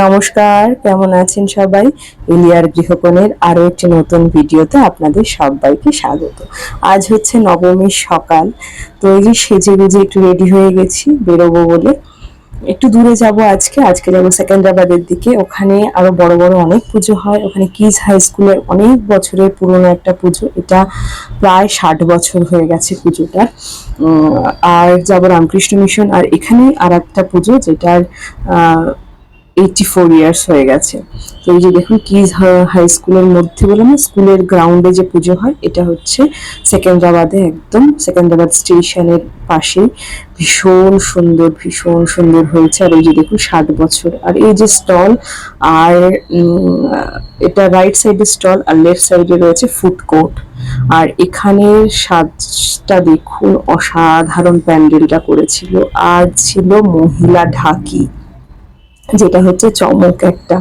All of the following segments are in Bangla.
নমস্কার, কেমন আছেন সবাই? ইলিয়ার গৃহকোণের আরো একটি নতুন ভিডিওতে আপনাদের সবাইকে স্বাগত। আজ হচ্ছে নবমীর সকাল। তো এই যে সেজে গুজে একটু রেডি হয়ে গেছি বেরোবো বলে। একটু দূরে যাব আজকে যাব সেকেন্দ্রাবাদের দিকে। ওখানে আরো বড় বড় অনেক পুজো হয়। ওখানে কিজ হাই স্কুলের অনেক বছরের পুরনো একটা পুজো। এটা প্রায় 60 বছর হয়ে গেছে পুজোটা। আর যাব রামকৃষ্ণ মিশন। আর এখানে আর একটা পুজো যেটার 84 ইয়ার্স হয়ে গেছে। তো এই যে দেখুন কিজ হাই স্কুলের মধ্যে বললাম না, স্কুলের গ্রাউন্ডে যে পুজো হয়, এটা হচ্ছে সেকেন্দ্রাবাদে, একদম সেকেন্দ্রাবাদ স্টেশনের পাশেই। ভীষণ সুন্দর হয়েছে। আর এই যে দেখুন 60 বছর। আর এই যে স্টল, আর এটা রাইট সাইডে স্টল আর লেফট সাইডে রয়েছে ফুড কোর্ট। আর এখানের সাজটা দেখুন, অসাধারণ প্যান্ডেলটা করেছিল। আর ছিল মহিলা ঢাকি, যেটা হচ্ছে চমক একটা।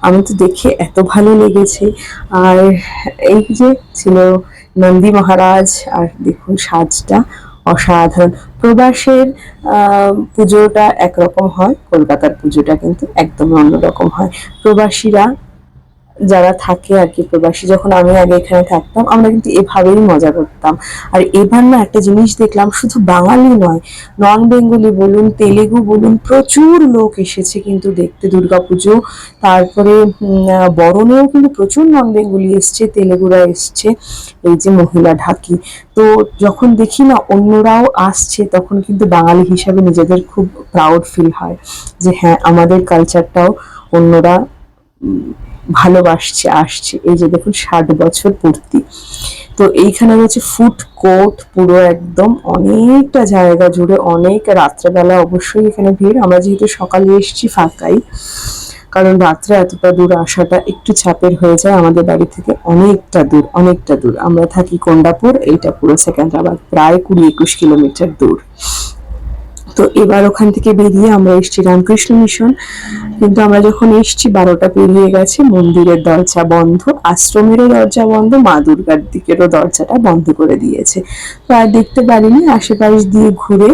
আমি তো দেখে এত ভালো লেগেছে। আর এই যে ছিল নন্দী মহারাজ। আর দেখুন সাজটা অসাধারণ। প্রবাসের পুজোটা একরকম হয়, কলকাতার পুজোটা কিন্তু একদম অন্যরকম হয়। প্রবাসীরা যারা থাকে আর কি, প্রবাসী যখন আমি আগে এখানে থাকতাম, আমরা কিন্তু এভাবেই মজা করতাম। আর এবার না একটা জিনিস দেখলাম, শুধু বাঙালি নয়, নন বেঙ্গলি বলুন, তেলেগু বলুন, প্রচুর লোক এসেছে কিন্তু দেখতে দুর্গাপুজো। তারপরে বরণেও কিন্তু প্রচুর নন বেঙ্গলি এসছে, তেলেগুরা এসছে। এই যে মহিলা ঢাকি, তো যখন দেখি না অন্যরাও আসছে, তখন কিন্তু বাঙালি হিসাবে নিজেদের খুব প্রাউড ফিল হয় যে হ্যাঁ, আমাদের কালচারটাও অন্যরা ভালোবাসছে, আসছে। এই যে দেখুন 60 বছর পূর্তি। তো এইখানে রয়েছে ফুড কোর্ট, পুরো একদম অনেকটা জায়গা জুড়ে, অনেক। রাত্রেবেলা অবশ্যই এখানে ভিড়। আমরা যেহেতু সকালে এসেছি ফাঁকাই, কারণ রাত্রে এতটা দূর আসাটা একটু চাপের হয়ে যায় আমাদের বাড়ি থেকে। অনেকটা দূর। আমরা থাকি কোন্ডাপুর, এইটা পুরো সেকেন্দ্রাবাদ, প্রায় 20-21 কিলোমিটার দূর। তো এবার ওখান থেকে বেরিয়ে আমরা এসেছি রামকৃষ্ণ মিশন। কিন্তু আমরা যখন এসেছি 12টা পেরিয়ে গেছে, মন্দিরের দরজা বন্ধ, আশ্রমেরও দরজা বন্ধ, মা দুর্গার দিকেরও দরজাটা বন্ধ করে দিয়েছে। তো আর দেখতে পারিনি, আশেপাশ দিয়ে ঘুরে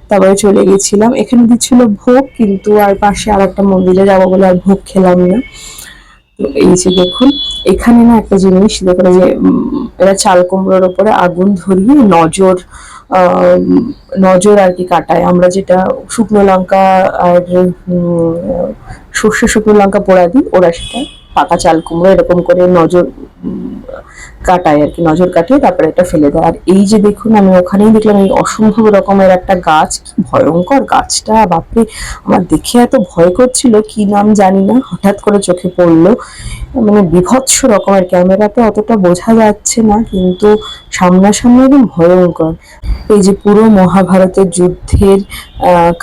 তারপরে চলে গেছিলাম। এখানে দিচ্ছিল ভোগ, কিন্তু আর পাশে আর একটা মন্দিরে যাবো বলে আর ভোগ খেলাম না। তো এই যে দেখুন, এখানে না একটা জিনিস দেখুন, যে এরা চাল কুমড়োর ওপরে আগুন ধরিয়ে নজর আর কি কাটায়। আমরা যেটা শুকনো লঙ্কা আর সর্ষে শুকনো লঙ্কা পোড়া দিই, ওরা সেটা পাকা চাল কুমড়ো এরকম করে নজর কাটায় আর কি, নজর কাটিয়ে তারপরে এটা ফেলে দেয়। আর এই যে দেখুন, আমি ওখানেই দেখলাম এই অসম্ভব রকমের একটা গাছ, কি ভয়ঙ্কর গাছটা, বাপরে! আমার দেখে এত ভয় করছিল, কি নাম জানি না, হঠাৎ করে চোখে পড়লো। মানে বিভৎস রকমের, ক্যামেরাতে অতটা বোঝা যাচ্ছে না, কিন্তু সামনাসামনি একদম ভয়ঙ্কর। এই যে পুরো মহাভারতের যুদ্ধের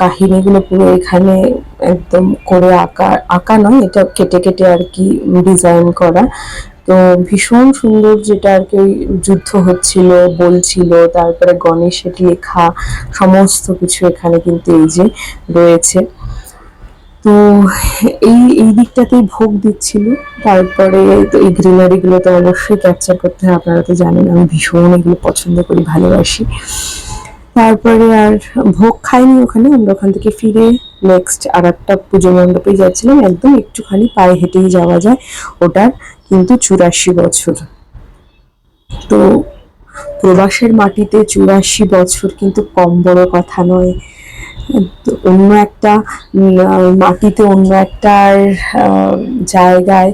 কাহিনীগুলো পুরো এখানে একদম করে আঁকা, আঁকা নয়, এটা কেটে কেটে আর কি ডিজাইন করা। তো ভীষণ সুন্দর, যেটা আর কি যুদ্ধ হচ্ছিল বলছিল, তারপরে গণেশের লেখা সমস্ত কিছু এখানে কিন্তু এই যে রয়েছে। তো এই এই দিকটাতেই ভোগ দিচ্ছিল। তারপরে তো এই গ্রিনারি গুলো তো অবশ্যই ক্যাপচার করতে হয়, আপনারা তো জানেন আমি ভীষণ এগুলো পছন্দ করি, ভালোবাসি। তারপরে আর ভোগ খাইনি ওখানে। আমরা ওখান থেকে ফিরে নেক্সট আর একটা পুজো মণ্ডপে যাচ্ছিলাম, একদম একটুখানি পায়ে হেঁটেই যাওয়া যায়। ওটার কিন্তু 84 বছর। তো প্রবাসের মাটিতে 84 বছর কিন্তু কম বড় কথা নয়। তো অন্য একটা মাটিতে, অন্য একটা জায়গায়,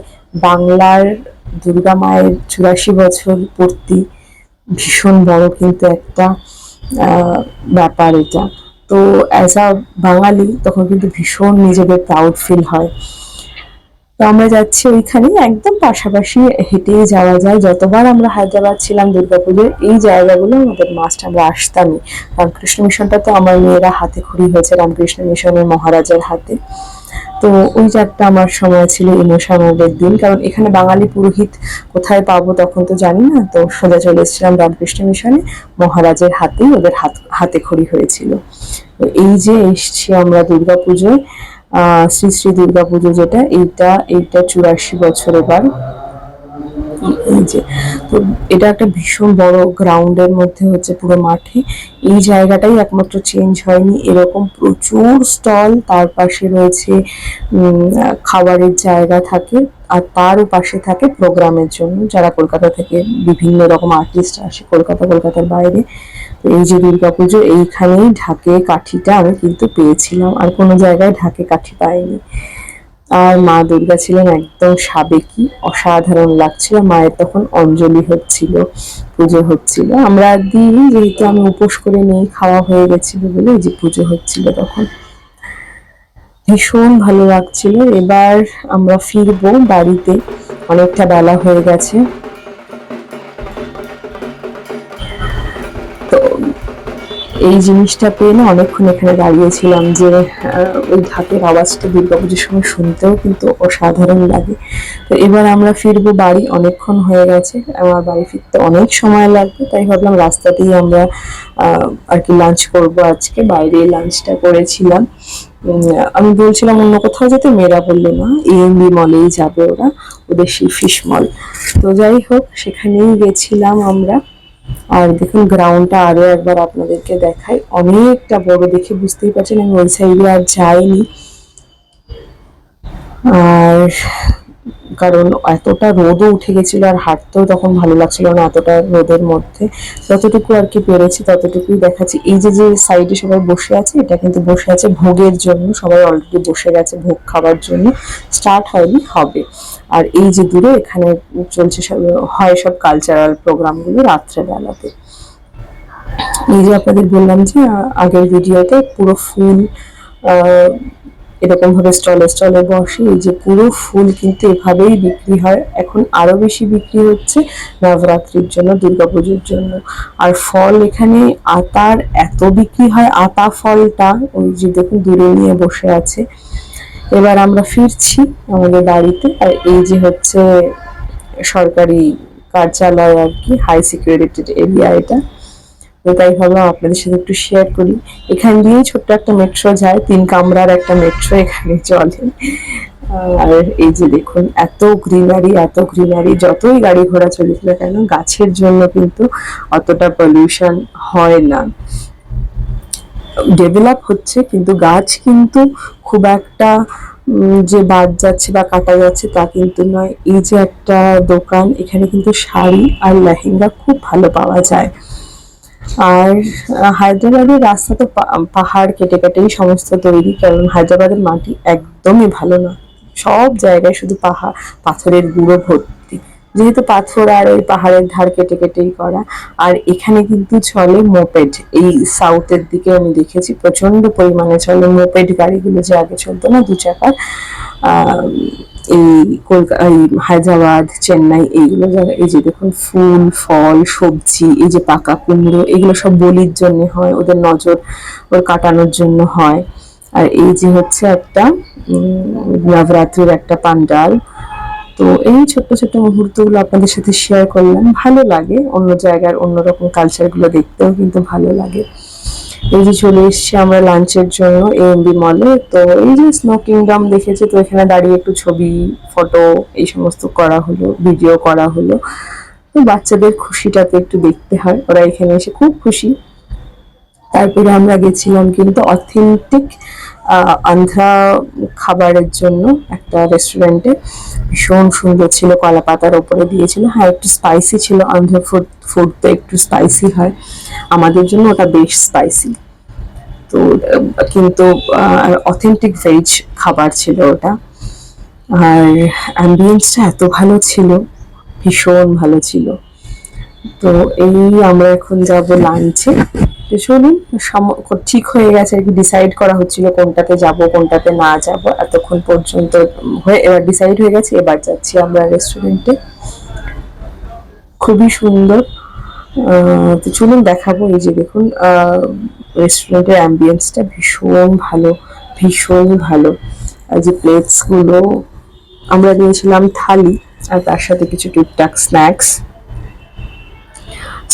বাংলার দুর্গা মায়ের 84 বছর পূর্তি ভীষণ বড় কিন্তু একটা ব্যাপার এটা। তো অ্যাজ আ বাঙালি তখন কিন্তু ভীষণ নিজেদের প্রাউড ফিল হয়। তো আমরা যাচ্ছি ওইখানে, একদম পাশাপাশি হেঁটেই যাওয়া যায়। যতবার আমরা হায়দ্রাবাদ ছিলাম দুর্গাপুজোর, এই জায়গাগুলো আমাদের মাস্ট, আমরা আসতামই। রামকৃষ্ণ মিশনটা তো আমার মেয়েরা হাতে খড়ি হয়েছে রামকৃষ্ণ মিশনের মহারাজের হাতে। তো ওই যাত্রা আমার সময় ছিল ইমোশনালের দিন, কারণ এখানে বাঙালি পুরোহিত কোথায় পাবো তখন তো জানি না। তো সোজা চলে এসেছিলাম রামকৃষ্ণ মিশনে, মহারাজের হাতেই ওদের হাতে খড়ি হয়েছিল। তো এই যে এসছি আমরা দুর্গাপুজোয়, শ্রী শ্রী দুর্গাপুজো যেটা, এইটা 84 বছর এবার। এই যে, তো এটা একটা ভীষণ বড় গ্রাউন্ডের মধ্যে হচ্ছে পুরো মাঠে। এই জায়গাটাই একমাত্র চেঞ্জ হয়নি, এরকম প্রচুর স্টল, তার পাশে রয়েছে খাবারের জায়গা থাকে, আর তারও পাশে থাকে প্রোগ্রামের জন্য, যারা কলকাতা থেকে বিভিন্ন রকম আর্টিস্ট আসে, কলকাতার বাইরে। তো এই যে দুর্গাপুজো, এইখানেই ঢাকে কাঠিটা আমি কিন্তু পেয়েছিলাম, আর কোনো জায়গায় ঢাকে কাঠি পাইনি। আর মা দুর্গা ছিলেন একদম সাবেকি, অসাধারণ লাগছিল। মায়ের তখন অঞ্জলি হচ্ছিল, পুজো হচ্ছিল। আমরা দিই, যেহেতু আমি উপোস করে নিয়ে খাওয়া হয়ে গেছিল বলে, এই যে পুজো হচ্ছিল তখন, ভীষণ ভালো লাগছিল। এবার আমরা ফিরবো বাড়িতে, অনেকটা বেলা হয়ে গেছে। তো এই জিনিসটা পেয়ে না অনেকক্ষণ এখানে দাঁড়িয়েছিলাম, যে ওই ঢাকের আওয়াজটা দুর্গাপুজোর সময় শুনতেও কিন্তু অসাধারণ লাগে। তো এবার আমরা ফিরবো বাড়ি, অনেকক্ষণ হয়ে গেছে, আমার বাড়ি ফিরতে অনেক সময় লাগবে, তাই ভাবলাম রাস্তাতেই আমরা আর কি লাঞ্চ করব আজকে। বাইরে লাঞ্চটা করেছিলাম। আমি বলছিলাম অন্য কোথাও যেতে, মেয়েরা বললো না, এএমবি মলেই যাবে ওরা, ওদের সেই ফিশ মল। তো যাই হোক, সেখানেই গেছিলাম আমরা। আর দেখুন গ্রাউন্ডটা আরো একবার আপনাদেরকে দেখাই, অনেকটা বড়, দেখে বুঝতেই পারছেন আমি ওই সাইডে আর যাইনি। আর কারণ এতটা রোদও উঠে গেছিল, আর হাঁটতেও তখন ভালো লাগছিল না এতটা রোদের মধ্যে। যতটুকু আর কি পেরেছি ততটুকুই দেখাচ্ছি। এই যে যে সাইডে সবাই বসে আছে, এটা কিন্তু বসে আছে ভোগের জন্য, সবাই অলরেডি বসে গেছে ভোগ খাবার জন্য, স্টার্ট হয়নি, হবে। আর এই যে দূরে, এখানে চলছে সব, হয় সব কালচারাল প্রোগ্রামগুলো রাত্রেবেলাতে। এই যে আপনাদের বললাম যে আগের ভিডিওতে, পুরো ফুল এরকম ভাবে স্টলে স্টলে বসে, এই যে পুরো ফুল কিন্তু এভাবেই বিক্রি হয়। এখন আরো বেশি বিক্রি হচ্ছে নবরাত্রির জন্য, দুর্গাপুজোর জন্য। আর ফল এখানে আতার এত বিক্রি হয়, আতা ফলটা ওই যে দেখুন দূরে নিয়ে বসে আছে। এবার আমরা ফিরছি আমাদের বাড়িতে। আর এই যে হচ্ছে সরকারি কার্যালয় আর কি, হাই সিকিউরিটি এরিয়া এটা। তো তাই ভাবলাম আপনাদের সাথে একটু শেয়ার করি। এখান দিয়েই ছোট্ট একটা মেট্রো যায়, 3 কামরার একটা মেট্রো এখানে চলে। আর এই যে দেখুন, এত গ্রিনারি, এত গ্রিনারি, যতই গাড়ি ঘোড়া চলুক না কেন, গাছের জন্য কিন্তু অতটা পলিউশন হয় না। ডেভেলপ হচ্ছে, কিন্তু গাছ কিন্তু খুব একটা যে বাদ যাচ্ছে বা কাটা যাচ্ছে তা কিন্তু নয়। এই যে একটা দোকান, এখানে কিন্তু শাড়ি আর লেহেঙ্গা খুব ভালো পাওয়া যায়। আর হায়দ্রাবাদের রাস্তা তো পাহাড় কেটে কেটেই সমস্ত তৈরি, কারণ হায়দ্রাবাদের মাটি একদমই ভালো না, সব জায়গায় শুধু পাহাড়, পাথরের গুঁড়ো ভর্তি, যেহেতু পাথর আর ওই পাহাড়ের ধার কেটে কেটেই করা। আর এখানে কিন্তু চলে মোপেড, এই সাউথের দিকে আমি দেখেছি প্রচন্ড পরিমাণে চলে মোপেড গাড়িগুলো, যে আগে চলতো না 2 চাকার। এই কলকাতা, এই হায়দ্রাবাদ, চেন্নাই, এইগুলো জায়গায় এই যে দেখুন ফুল, ফল, সবজি, এই যে পাকা কুমড়ো, এগুলো সব বলির জন্য হয়, ওদের নজর ওর কাটানোর জন্য হয়। আর এই যে হচ্ছে একটা নবরাত্রির একটা পান্ডাল। তো এই ছোট্ট ছোট্ট মুহূর্তগুলো আপনাদের সাথে শেয়ার করলাম, ভালো লাগে, অন্য জায়গার অন্যরকম কালচারগুলো দেখতেও কিন্তু ভালো লাগে। এই যে চলে এসছি আমরা লাঞ্চের জন্য এএমবি মলে। তো এই যে স্নো কিংডম দেখেছি, তো এখানে দাঁড়িয়ে একটু ছবি, ফটো এই সমস্ত করা হলো, ভিডিও করা হলো। তো বাচ্চাদের খুশিটাকে একটু দেখতে হয়, ওরা এখানে এসে খুব খুশি। তারপরে আমরা গেছিলাম কিন্তু অথেন্টিক আন্ধ্রা খাবারের জন্য একটা রেস্টুরেন্টে, ভীষণ সুন্দর ছিল, কলা পাতার ওপরে দিয়েছিল। হ্যাঁ, একটু স্পাইসি ছিল, আন্ধ্রা ফুড তো একটু স্পাইসি হয়, আমাদের জন্য ওটা বেশ স্পাইসি। তো কিন্তু অথেন্টিক ভেজ খাবার ছিল ওটা। আর অ্যাম্বিয়েন্সটা এত ভালো ছিল, ভীষণ ভালো ছিল। তো এই আমরা এখন যাব লাঞ্চে। তো চলুন, ঠিক হয়ে গেছে আর কি, ডিসাইড করা হচ্ছিল কোনটাতে যাব কোনটাতে না যাব, এতক্ষণ পর্যন্ত হয়ে এবার ডিসাইড হয়ে গেছে, এবার যাচ্ছি আমরা রেস্টুরেন্টে। খুবই সুন্দর। তো চলুন দেখাবো। এই যে দেখুন রেস্টুরেন্টের অ্যাম্বিয়েন্সটা ভীষণ ভালো, ভীষণ ভালো। আর যে প্লেটসগুলো, আমরা নিয়েছিলাম থালি, আর তার সাথে কিছু টুকটাক স্ন্যাক্স।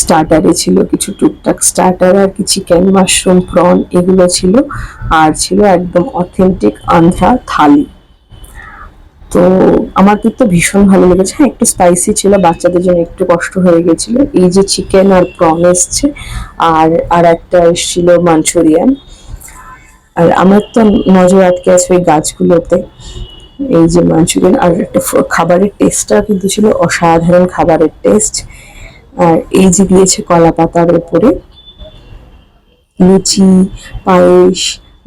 স্টার্টারে ছিল কিছু টুকটাক স্টার্টার, আর কি চিকেন, মাশরুম, প্রন, এগুলো ছিল। আর ছিল একদম অথেন্টিক আন্ধ্রা থালি। তো আমার কিন্তু ভীষণ ভালো লেগেছে। হ্যাঁ, একটু স্পাইসি ছিল, বাচ্চাদের জন্য একটু কষ্ট হয়ে গেছিল। এই যে চিকেন আর প্রন এসছে, আর একটা এসছিল মাঞ্চুরিয়ান। আর আমার তো নজর আটকে আছে ওই গাছগুলোতে, এই যে মাঞ্চুরিয়ান আর একটা খাবারের টেস্টটা কিন্তু ছিল অসাধারণ খাবারের টেস্ট। আর এই যে দিয়েছে কলা পাতার উপরে লুচি, পায়েস,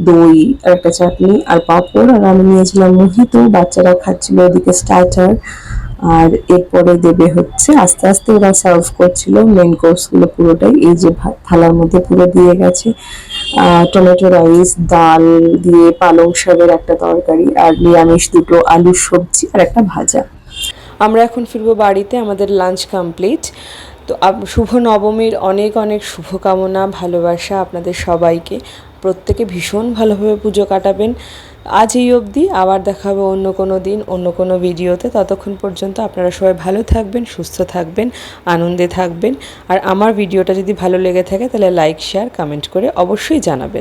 দই আর একটা চাটনি আর পাঁপড়, আর আমি নিয়েছিলাম মোহিতো, বাচ্চারা খাচ্ছিল ওদিকে স্টার্টার। আর এরপরে দেবে হচ্ছে আস্তে আস্তে ওরা সার্ভ করছিল মেন কোর্সগুলো পুরোটাই। এই যে থালার মধ্যে পুরো দিয়ে গেছে টমেটো রাইস, ডাল দিয়ে পালং শাকের একটা তরকারি, আর নিরামিষ দুটো আলুর সবজি আর একটা ভাজা। আমরা এখন ফিরবো বাড়িতে, আমাদের লাঞ্চ কমপ্লিট। তো শুভ নবমীর অনেক অনেক শুভকামনা, ভালোবাসা আপনাদের সবাইকে। প্রত্যেকে ভীষণ ভালোভাবে পুজো কাটাবেন। আজ এই অবধি, আবার দেখা হবে অন্য কোনো দিন অন্য কোনো ভিডিওতে। ততক্ষণ পর্যন্ত আপনারা সবাই ভালো থাকবেন, সুস্থ থাকবেন, আনন্দে থাকবেন। আর আমার ভিডিওটা যদি ভালো লেগে থাকে তাহলে লাইক, শেয়ার, কমেন্ট করে অবশ্যই জানাবেন।